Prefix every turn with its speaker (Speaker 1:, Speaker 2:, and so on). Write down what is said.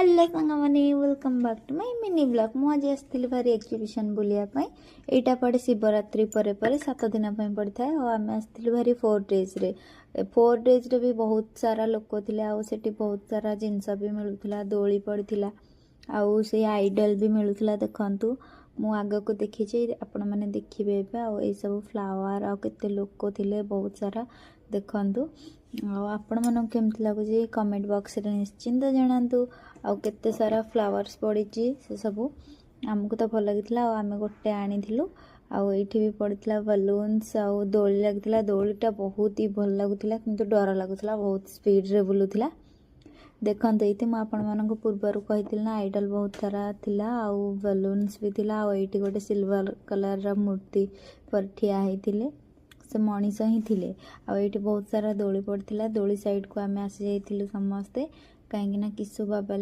Speaker 1: hello सांगमाने welcome back to my mini blog मु आज आसती भारी एक्जिबिशन बुलिया यहाँ पड़े शिवरात्रि पर 7 दिन पड़ी था और आम आसलु भारी 4 डेज रे 4 डेज रे भी बहुत सारा लोक थे आठी बहुत सारा जिनस भी मिलूला दोली पड़ी आउ से आइडल भी मिलूला देखु मु आग को देखी आपण मैंने देखिए ये सब फ्लावर आ केते लोक थे बहुत सारा देखु आपण मन केमती लगुच कमेंट बॉक्स रे निश्चिंत जनातु आउ केते सारा फ्लावर्स पड़ी से सब आमको तो भल लगी आम गोटे आनी आईठी भी पड़ा बलून्स आउ दोली लगी दोलीटा बहुत ही भल लगुला किंतु डर लगुला बहुत स्पीड रे बुलूला देखते ये मुझे पूर्वर कही ना आइडल बहुत सारा थिला आउ बलून्स भी थिला आउ ये गोटे सिल्वर कलर मूर्ति पर ठिया होते से मनीष ही थिले आउ ये बहुत सारा दोली पड़ता दोली साइड को आम आसी जाइलु समस्ते कहीं किसु बाबा